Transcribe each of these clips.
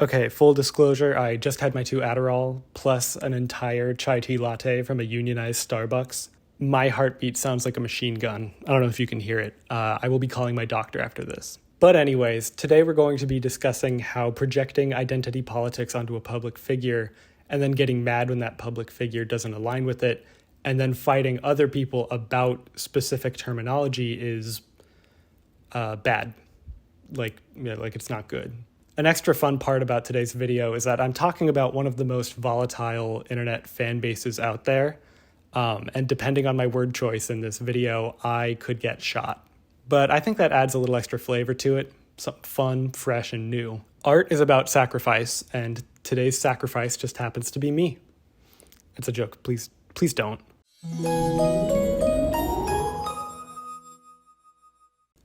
Okay, full disclosure, I just had my 2 Adderall plus an entire chai tea latte from a unionized Starbucks. My heartbeat sounds like a machine gun. I don't know if you can hear it. I will be calling my doctor after this. But anyways, today we're going to be discussing how projecting identity politics onto a public figure and then getting mad when that public figure doesn't align with it and then fighting other people about specific terminology is bad. Like it's not good. An extra fun part about today's video is that I'm talking about one of the most volatile internet fan bases out there. And depending on my word choice in this video, I could get shot. But I think that adds a little extra flavor to it, something fun, fresh, and new. Art is about sacrifice, and today's sacrifice just happens to be me. It's a joke. Please don't.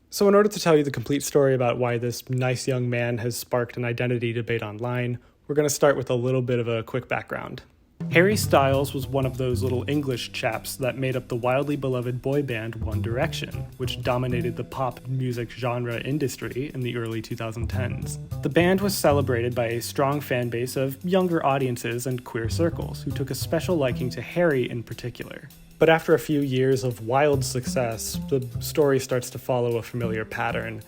So in order to tell you the complete story about why this nice young man has sparked an identity debate online, we're going to start with a little bit of a quick background. Harry Styles was one of those little English chaps that made up the wildly beloved boy band One Direction, which dominated the pop music genre industry in the early 2010s. The band was celebrated by a strong fan base of younger audiences and queer circles, who took a special liking to Harry in particular. But after a few years of wild success, the story starts to follow a familiar pattern.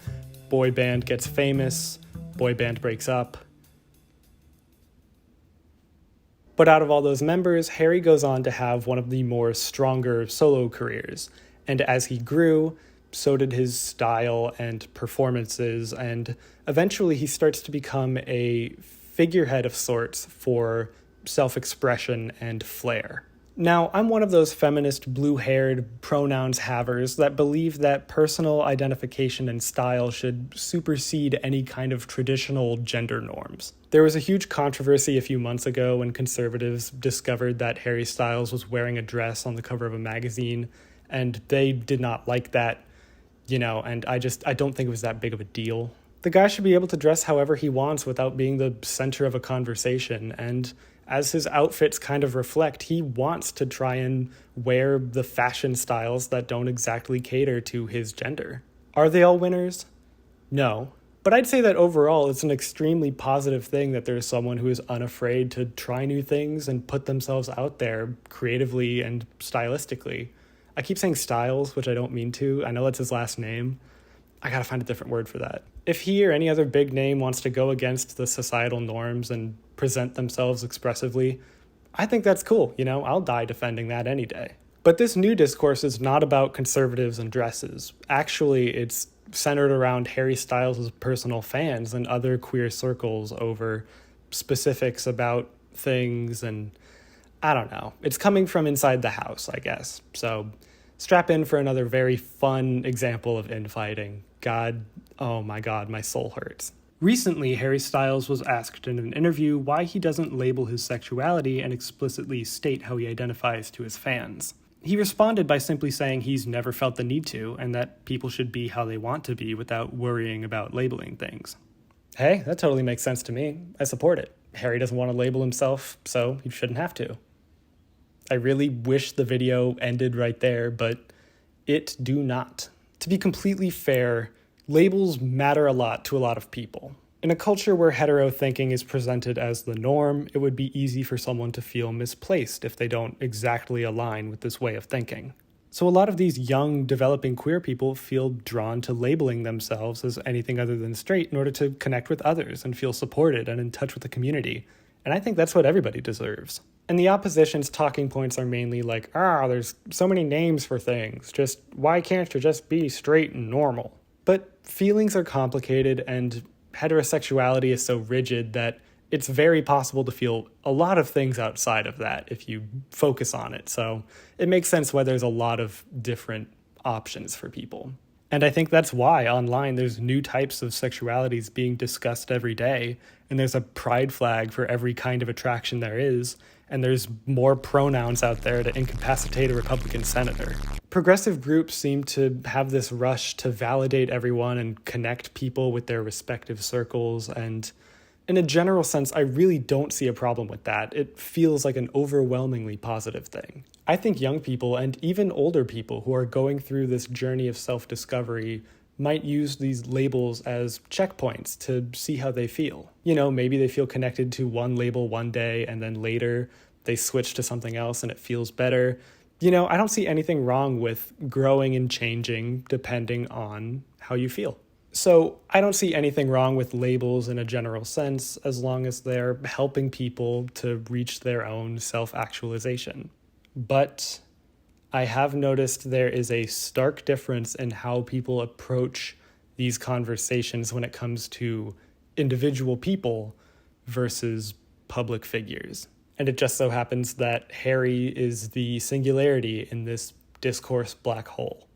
Boy band gets famous, boy band breaks up. But out of all those members, Harry goes on to have one of the more stronger solo careers. And as he grew, so did his style and performances, and eventually he starts to become a figurehead of sorts for self-expression and flair. Now, I'm one of those feminist blue-haired pronouns havers that believe that personal identification and style should supersede any kind of traditional gender norms. There was a huge controversy a few months ago when conservatives discovered that Harry Styles was wearing a dress on the cover of a magazine, and they did not like that, and I don't think it was that big of a deal. The guy should be able to dress however he wants without being the center of a conversation, and as his outfits kind of reflect, he wants to try and wear the fashion styles that don't exactly cater to his gender. Are they all winners? No. But I'd say that overall, it's an extremely positive thing that there's someone who is unafraid to try new things and put themselves out there creatively and stylistically. I keep saying Styles, which I don't mean to. I know that's his last name. I gotta find a different word for that. If he or any other big name wants to go against the societal norms and present themselves expressively, I think that's cool. I'll die defending that any day. But this new discourse is not about conservatives and dresses. Actually, it's centered around Harry Styles' personal fans and other queer circles over specifics about things, and I don't know. It's coming from inside the house, I guess. So strap in for another very fun example of infighting. God, oh my God, my soul hurts. Recently, Harry Styles was asked in an interview why he doesn't label his sexuality and explicitly state how he identifies to his fans. He responded by simply saying he's never felt the need to, and that people should be how they want to be without worrying about labeling things. Hey, that totally makes sense to me. I support it. Harry doesn't want to label himself, so he shouldn't have to. I really wish the video ended right there, but it do not. To be completely fair, labels matter a lot to a lot of people. In a culture where hetero thinking is presented as the norm, it would be easy for someone to feel misplaced if they don't exactly align with this way of thinking. So a lot of these young, developing queer people feel drawn to labeling themselves as anything other than straight in order to connect with others and feel supported and in touch with the community. And I think that's what everybody deserves. And the opposition's talking points are mainly like, there's so many names for things. Why can't you just be straight and normal? But feelings are complicated, and heterosexuality is so rigid that it's very possible to feel a lot of things outside of that if you focus on it. So it makes sense why there's a lot of different options for people. And I think that's why online there's new types of sexualities being discussed every day, and there's a pride flag for every kind of attraction there is, and there's more pronouns out there to incapacitate a Republican senator. Progressive groups seem to have this rush to validate everyone and connect people with their respective circles, and in a general sense, I really don't see a problem with that. It feels like an overwhelmingly positive thing. I think young people and even older people who are going through this journey of self-discovery might use these labels as checkpoints to see how they feel. Maybe they feel connected to one label one day and then later they switch to something else and it feels better. I don't see anything wrong with growing and changing depending on how you feel. So I don't see anything wrong with labels in a general sense as long as they're helping people to reach their own self-actualization. But I have noticed there is a stark difference in how people approach these conversations when it comes to individual people versus public figures. And it just so happens that Harry is the singularity in this discourse black hole.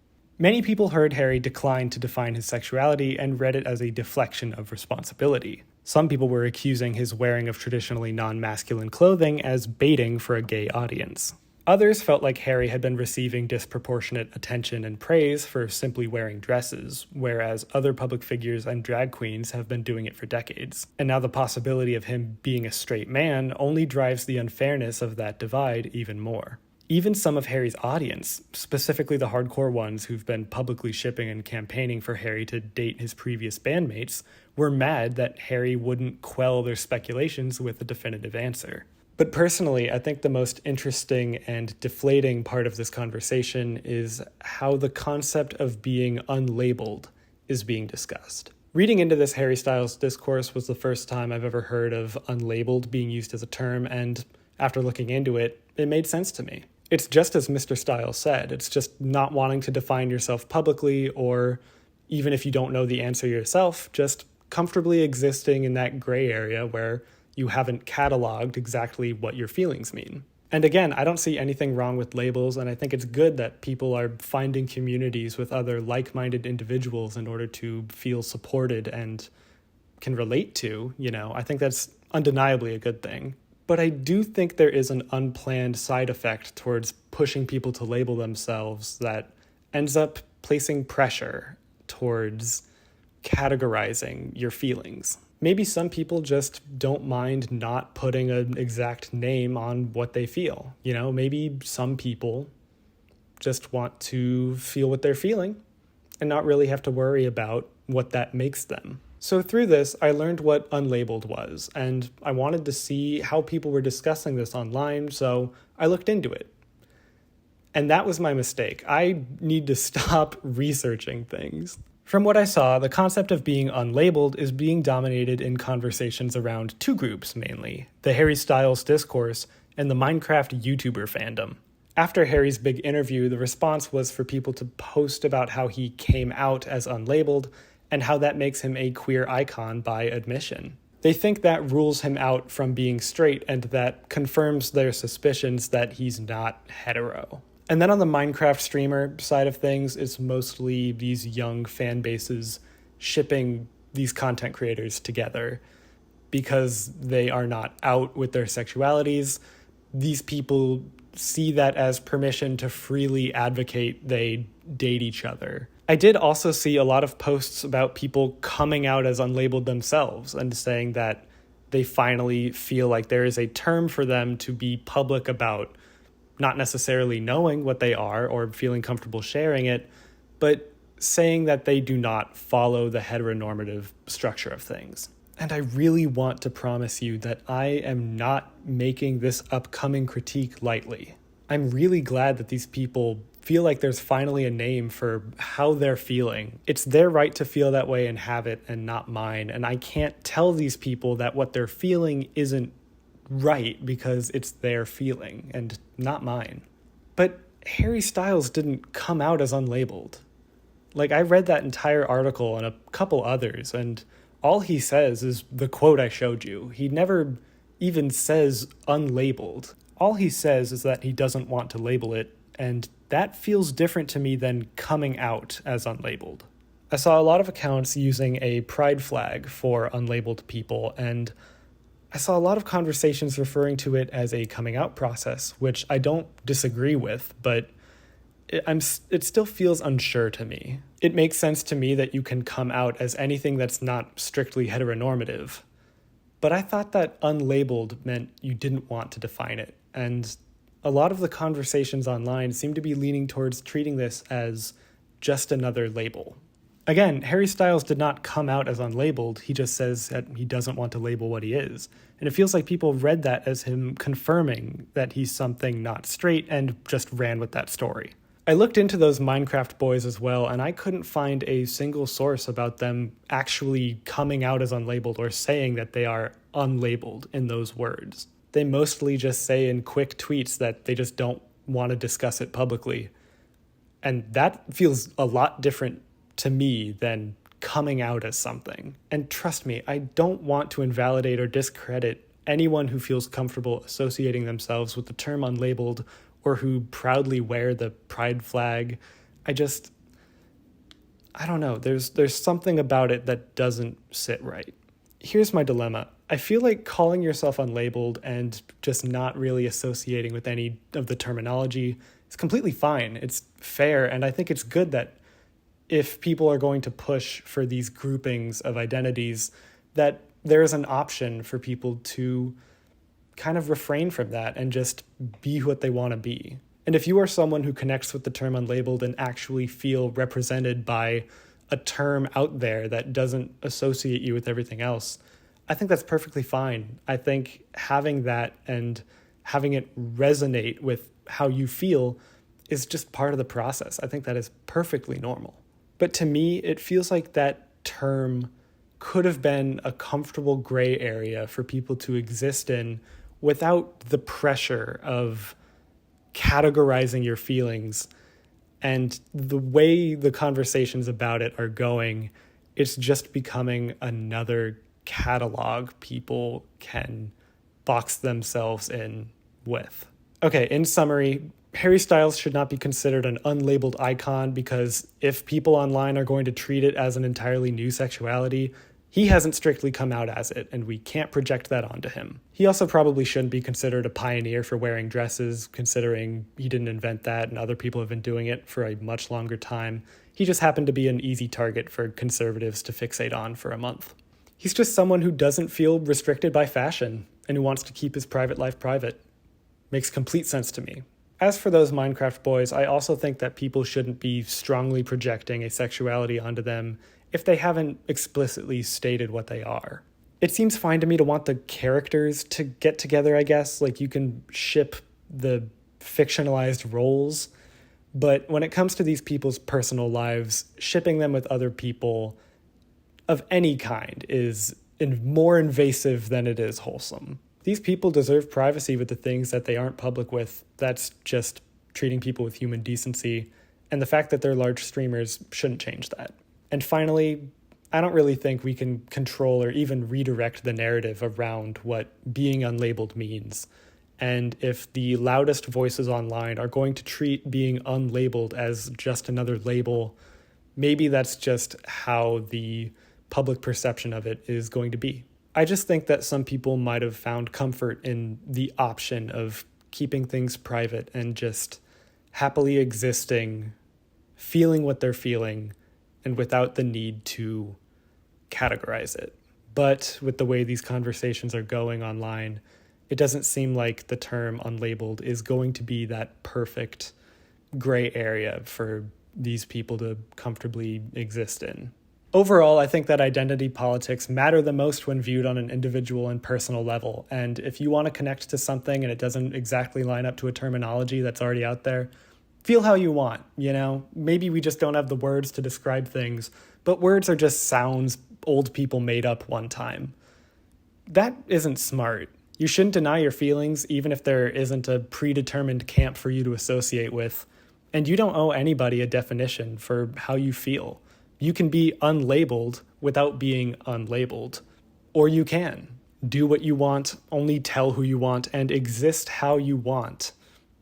Many people heard Harry decline to define his sexuality and read it as a deflection of responsibility. Some people were accusing his wearing of traditionally non-masculine clothing as baiting for a gay audience. Others felt like Harry had been receiving disproportionate attention and praise for simply wearing dresses, whereas other public figures and drag queens have been doing it for decades. And now the possibility of him being a straight man only drives the unfairness of that divide even more. Even some of Harry's audience, specifically the hardcore ones who've been publicly shipping and campaigning for Harry to date his previous bandmates, were mad that Harry wouldn't quell their speculations with a definitive answer. But personally, I think the most interesting and deflating part of this conversation is how the concept of being unlabeled is being discussed. Reading into this Harry Styles discourse was the first time I've ever heard of unlabeled being used as a term, and after looking into it, it made sense to me. It's just as Mr. Styles said, it's just not wanting to define yourself publicly, or even if you don't know the answer yourself, just comfortably existing in that gray area where you haven't cataloged exactly what your feelings mean. And again, I don't see anything wrong with labels, and I think it's good that people are finding communities with other like-minded individuals in order to feel supported and can relate to, I think that's undeniably a good thing. But I do think there is an unplanned side effect towards pushing people to label themselves that ends up placing pressure towards categorizing your feelings. Maybe some people just don't mind not putting an exact name on what they feel. Maybe some people just want to feel what they're feeling and not really have to worry about what that makes them. So through this, I learned what Unlabeled was, and I wanted to see how people were discussing this online, so I looked into it. And that was my mistake. I need to stop researching things. From what I saw, the concept of being unlabeled is being dominated in conversations around two groups mainly, the Harry Styles discourse and the Minecraft YouTuber fandom. After Harry's big interview, the response was for people to post about how he came out as unlabeled and how that makes him a queer icon by admission. They think that rules him out from being straight and that confirms their suspicions that he's not hetero. And then on the Minecraft streamer side of things, it's mostly these young fan bases shipping these content creators together because they are not out with their sexualities. These people see that as permission to freely advocate they date each other. I did also see a lot of posts about people coming out as unlabeled themselves and saying that they finally feel like there is a term for them to be public about, not necessarily knowing what they are or feeling comfortable sharing it, but saying that they do not follow the heteronormative structure of things. And I really want to promise you that I am not making this upcoming critique lightly. I'm really glad that these people feel like there's finally a name for how they're feeling. It's their right to feel that way and have it, and not mine. And I can't tell these people that what they're feeling isn't right because it's their feeling and not mine. But Harry Styles didn't come out as unlabeled. I read that entire article and a couple others, and all he says is the quote I showed you. He never even says unlabeled. All he says is that he doesn't want to label it, and that feels different to me than coming out as unlabeled. I saw a lot of accounts using a pride flag for unlabeled people, and I saw a lot of conversations referring to it as a coming out process, which I don't disagree with, but it still feels unsure to me. It makes sense to me that you can come out as anything that's not strictly heteronormative, but I thought that unlabeled meant you didn't want to define it, and a lot of the conversations online seem to be leaning towards treating this as just another label. Again, Harry Styles did not come out as unlabeled, he just says that he doesn't want to label what he is. And it feels like people read that as him confirming that he's something not straight and just ran with that story. I looked into those Minecraft boys as well, and I couldn't find a single source about them actually coming out as unlabeled or saying that they are unlabeled in those words. They mostly just say in quick tweets that they just don't want to discuss it publicly. And that feels a lot different to me than coming out as something. And trust me, I don't want to invalidate or discredit anyone who feels comfortable associating themselves with the term unlabeled or who proudly wear the pride flag. I don't know. There's something about it that doesn't sit right. Here's my dilemma. I feel like calling yourself unlabeled and just not really associating with any of the terminology is completely fine. It's fair, and I think it's good that if people are going to push for these groupings of identities, that there is an option for people to kind of refrain from that and just be what they want to be. And if you are someone who connects with the term unlabeled and actually feel represented by a term out there that doesn't associate you with everything else, I think that's perfectly fine. I think having that and having it resonate with how you feel is just part of the process. I think that is perfectly normal. But to me, it feels like that term could have been a comfortable gray area for people to exist in without the pressure of categorizing your feelings. And the way the conversations about it are going, it's just becoming another catalog people can box themselves in with. Okay, in summary, Harry Styles should not be considered an unlabeled icon because if people online are going to treat it as an entirely new sexuality, he hasn't strictly come out as it, and we can't project that onto him. He also probably shouldn't be considered a pioneer for wearing dresses, considering he didn't invent that and other people have been doing it for a much longer time. He just happened to be an easy target for conservatives to fixate on for a month. He's just someone who doesn't feel restricted by fashion and who wants to keep his private life private. Makes complete sense to me. As for those Minecraft boys, I also think that people shouldn't be strongly projecting a sexuality onto them if they haven't explicitly stated what they are. It seems fine to me to want the characters to get together, I guess. Like, you can ship the fictionalized roles, but when it comes to these people's personal lives, shipping them with other people of any kind is more invasive than it is wholesome. These people deserve privacy with the things that they aren't public with. That's just treating people with human decency, and the fact that they're large streamers shouldn't change that. And finally, I don't really think we can control or even redirect the narrative around what being unlabeled means. And if the loudest voices online are going to treat being unlabeled as just another label, maybe that's just how the public perception of it is going to be. I just think that some people might have found comfort in the option of keeping things private and just happily existing, feeling what they're feeling, and without the need to categorize it. But with the way these conversations are going online, it doesn't seem like the term unlabeled is going to be that perfect gray area for these people to comfortably exist in. Overall, I think that identity politics matter the most when viewed on an individual and personal level. And if you want to connect to something and it doesn't exactly line up to a terminology that's already out there, feel how you want, you know? Maybe we just don't have the words to describe things, but words are just sounds old people made up one time. That isn't smart. You shouldn't deny your feelings, even if there isn't a predetermined camp for you to associate with. And you don't owe anybody a definition for how you feel. You can be unlabeled without being unlabeled. Or you can. Do what you want, only tell who you want, and exist how you want.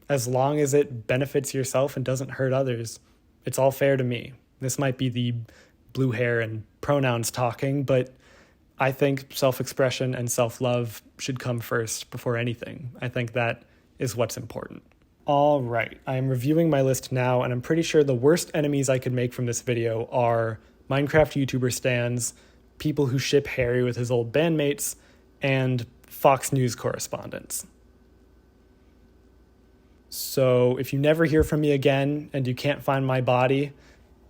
As long as it benefits yourself and doesn't hurt others, it's all fair to me. This might be the blue hair and pronouns talking, but I think self-expression and self-love should come first before anything. I think that is what's important. All right, I'm reviewing my list now, and I'm pretty sure the worst enemies I could make from this video are Minecraft YouTuber stans, people who ship Harry with his old bandmates, and Fox News correspondents. So if you never hear from me again and you can't find my body,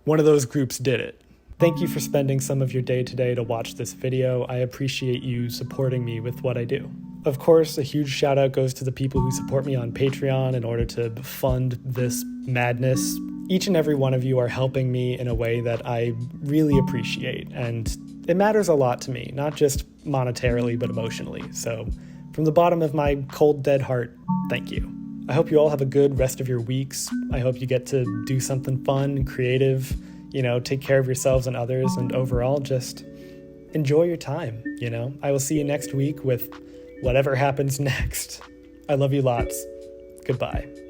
one of those groups did it. Thank you for spending some of your day today to watch this video. I appreciate you supporting me with what I do. Of course, a huge shout out goes to the people who support me on Patreon in order to fund this madness. Each and every one of you are helping me in a way that I really appreciate, and it matters a lot to me, not just monetarily, but emotionally. So, from the bottom of my cold, dead heart, thank you. I hope you all have a good rest of your weeks. I hope you get to do something fun, creative, take care of yourselves and others, and overall just enjoy your time, I will see you next week with whatever happens next. I love you lots. Goodbye.